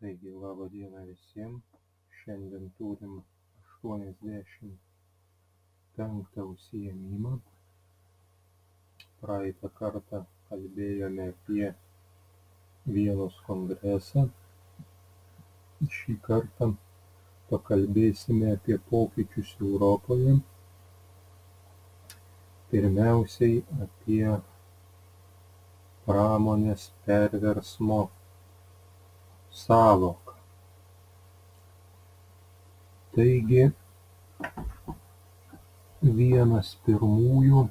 Taigi, laba diena visiems. Šiandien turim 85 užsiėmimą. Praeitą kartą kalbėjome apie Vienos kongresą. Šį kartą pakalbėsime apie pokyčius Europoje. Pirmiausiai apie pramonės perversmo sąvoką. Taigi, vienas pirmųjų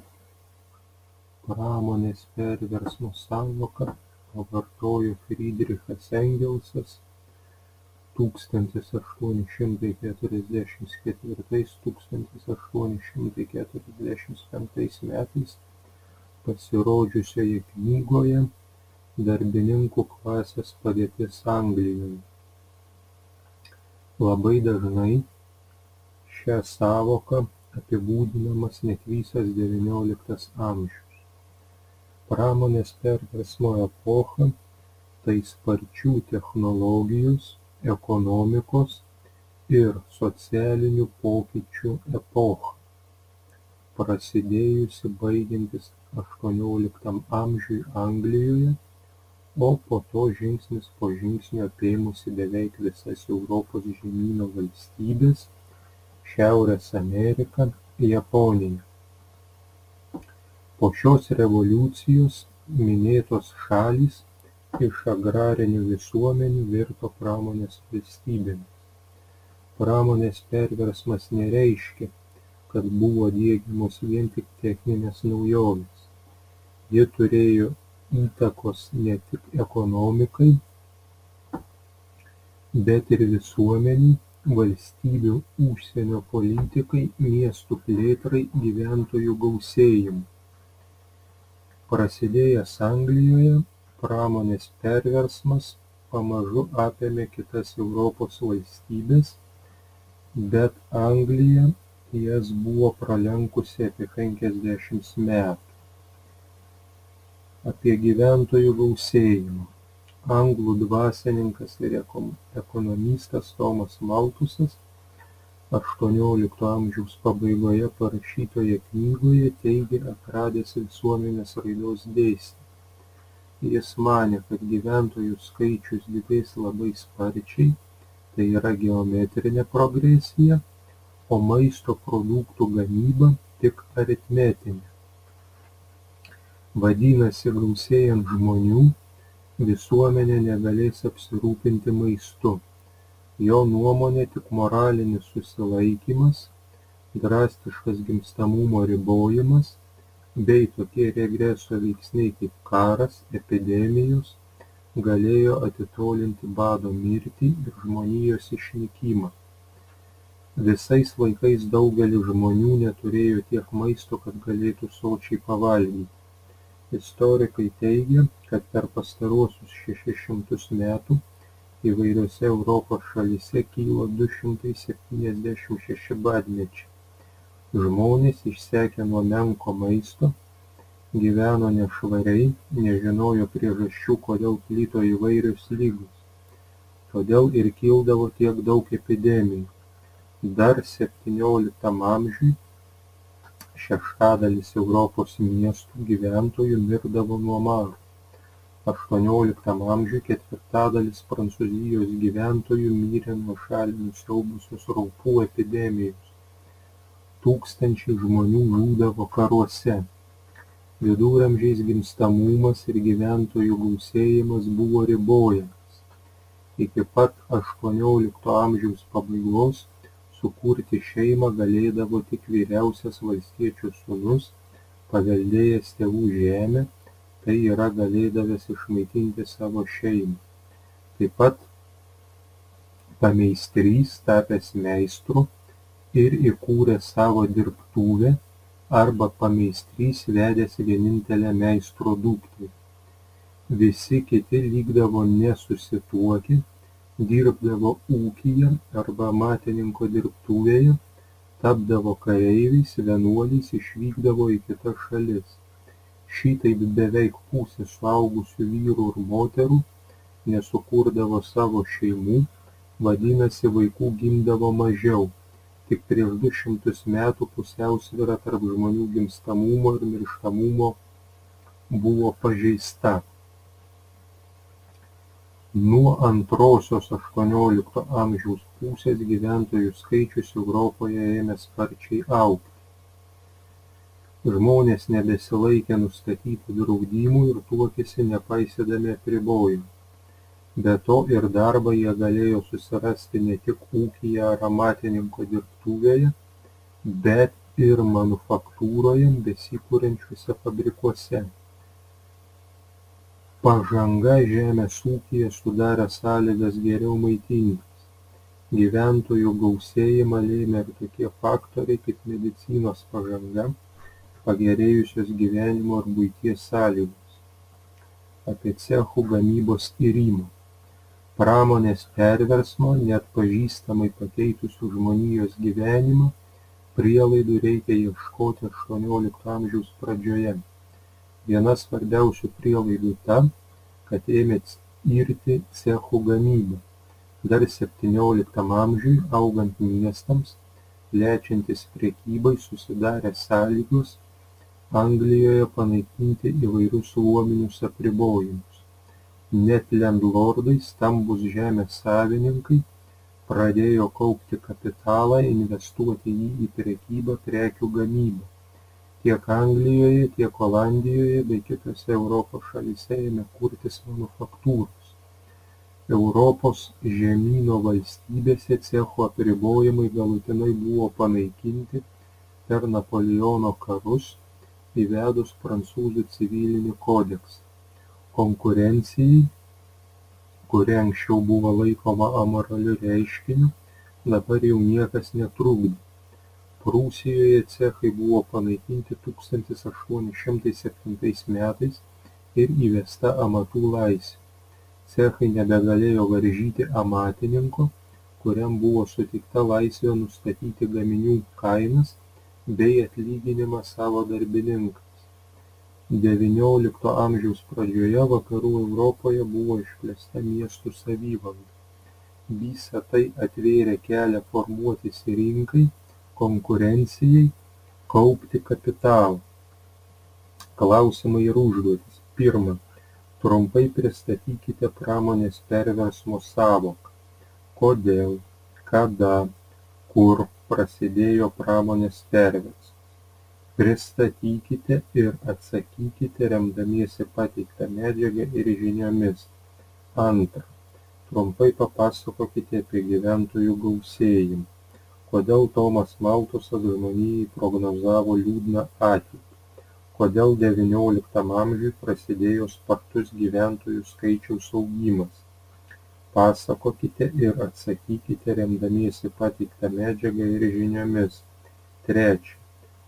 pramonės perversmo sąvoką pavartojo Friedrichas Engelsas 1844–1845 metais pasirodžiusioje knygoje Darbininkų klasės padėtis Anglijoje. Labai dažnai šią sąvoką apibūdinamas net visas XIX amžius. Pramonės perversmo epocha tai sparčių technologijos, ekonomikos ir socialinių pokyčių epocha, prasidėjusi baigiantis XVIII amžiui Anglijoje, o po to žingsnis po žingsnio apėmusi beveik visas Europos žemyno valstybės, Šiaurės Ameriką, Japoniją. Po šios revoliucijos minėtos šalys iš agrarinių visuomenių virto pramonės valstybėmis. Pramonės perversmas nereiškia, kad buvo diegiamos vien tik techninės naujovės. Ji turėjo įtakos ne tik ekonomikai, bet ir visuomeniai, valstybių užsienio politikai, miestų plėtrai, gyventojų gausėjimui. Prasidėjęs Anglijoje, pramonės perversmas pamažu apėmė kitas Europos valstybės, bet Anglija jas buvo pralenkusi apie 50 metų. Apie gyventojų gausėjimą. Anglų dvasininkas ir ekonomistas Tomas Malthusas XVIII amžiaus pabaigoje parašytoje knygoje teigė atradęs visuomenės raidos dėsnį. Jis manė, kad gyventojų skaičius didės labai sparčiai, tai yra geometrinė progresija, o maisto produktų gamyba tik aritmetinė. Vadinasi, gausėjant žmonių, visuomenė negalės apsirūpinti maistu. Jo nuomone tik moralinis susilaikymas, drastiškas gimstamumo ribojimas bei tokie regreso veiksniai kaip karas, epidemijos galėjo atitolinti bado mirtį ir žmonijos išnykimą. Visais laikais daugelis žmonių neturėjo tiek maisto, kad galėtų sočiai pavalgyti. Istorikai teigia, kad per pastaruosius 600 metų įvairiose Europos šalyse kilo 276 badmečiai. Žmonės išsekę nuo menko maisto, gyveno nešvariai, nežinojo priežasčių, kodėl plito įvairios ligos. Todėl ir kildavo tiek daug epidemijų. Dar XVII amžiui šeštadalis Europos miestų gyventojų mirdavo nuo maro. XVIII amžiui ketvirtadalis Prancūzijos gyventojų mirė nuo šalį nusiaubusios raupų epidemijos. Tūkstančiai žmonių žūdavo karuose. Viduramžiais gimstamumas ir gyventojų gausėjimas buvo ribojamas. Iki pat XVIII amžiaus pabaigos sukurti šeimą galėdavo tik vyriausias valstiečio sūnus, paveldėjęs tėvų žemę, tai yra galėdavęs išmaitinti savo šeimą. Taip pat pameistrys tapęs meistru ir įkūręs savo dirbtuvę arba pameistrys vedęs vienintelę meistro dukterį. Visi kiti likdavo nesusituokę, dirbdavo ūkyje arba amatininko dirbtuvėje, tapdavo kareiviais, vienuoliais, išvykdavo į kitas šalis. Šitaip beveik pusė suaugusių vyrų ir moterų nesukurdavo savo šeimų, vadinasi, vaikų gimdavo mažiau. Tik prieš 200 metų pusiausvyra tarp žmonių gimstamumo ir mirštamumo buvo pažeista. Nuo antrosios 18 amžiaus pusės gyventojų skaičius Europoje ėmė sparčiai augti. Žmonės nebesilaikė nustatytų draudimų ir tuokėsi nepaisydami apribojimų. Be to ir darbą jie galėjo susirasti ne tik ūkyje ar amatininko dirbtuvėje, bet ir manufaktūroje besikuriančiuose fabrikuose. Pažanga žemės ūkyje sudarė sąlygas geriau maitintis. Gyventojų gausėjimą lėmė ir tokie faktoriai kaip medicinos pažanga, pagerėjusios gyvenimo ir buities sąlygos. Apie cechų gamybos irimą. Pramonės perversmo, neatpažįstamai pakeitusių žmonijos gyvenimą, prielaidų reikia ieškoti 18 amžiaus pradžioje. Viena svarbiausių prielaidų ta, kad ėmė irti cechų gamybą. Dar 17 amžiui augant miestams, plečiantis prekybai susidarė sąlygos Anglijoje panaikinti įvairius luominius apribojimus. Net lendlordai, stambūs žemės savininkai, pradėjo kaupti kapitalą, investuoti jį į prekybą, prekių gamybą. Tiek Anglijoje, tiek Olandijoje bei kitose Europos šalyse ėmė kurtis manufaktūros. Europos žemyno valstybėse cechų apribojimai galutinai buvo panaikinti per Napoleono karus, įvedus prancūzų civilinį kodeksą. Konkurencijai, kuri anksčiau buvo laikoma amoraliu reiškiniu, dabar jau niekas netrukdė. Prūsijoje cechai buvo panaikinti 1807 metais ir įvesta amatų laisvė. Cechai nebegalėjo varžyti amatininko, kuriam buvo suteikta laisvė nustatyti gaminių kainas bei atlyginimą savo darbininkams. XIX amžiaus pradžioje vakarų Europoje buvo išplėsta miestų savivalda. Visa tai atvėrė kelią formuotis rinkai, konkurencijai, kaupti kapitalą. Klausimai ir užduotys. Pirma, trumpai pristatykite pramonės perversmo sąvoką. Kodėl, kada, kur prasidėjo pramonės perversmas. Pristatykite ir atsakykite remdamiesi pateiktą medžiagą ir žiniomis. Antra, trumpai papasakokite apie gyventojų gausėjimą. Kodėl Tomas Malthusas žmonijai prognozavo liūdną ateitį? Kodėl XIX amžiui prasidėjo spartus gyventojų skaičiaus augimas? Pasakokite ir atsakykite remdamiesi pateiktą medžiagą ir žiniomis. Trečia,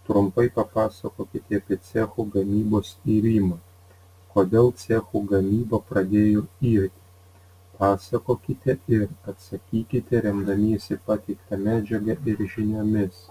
trumpai papasakokite apie cechų gamybos irimą. Kodėl cechų gamyba pradėjo irti? Pasakokite ir atsakykite remdamiesi pateiktą medžiagą ir žiniomis.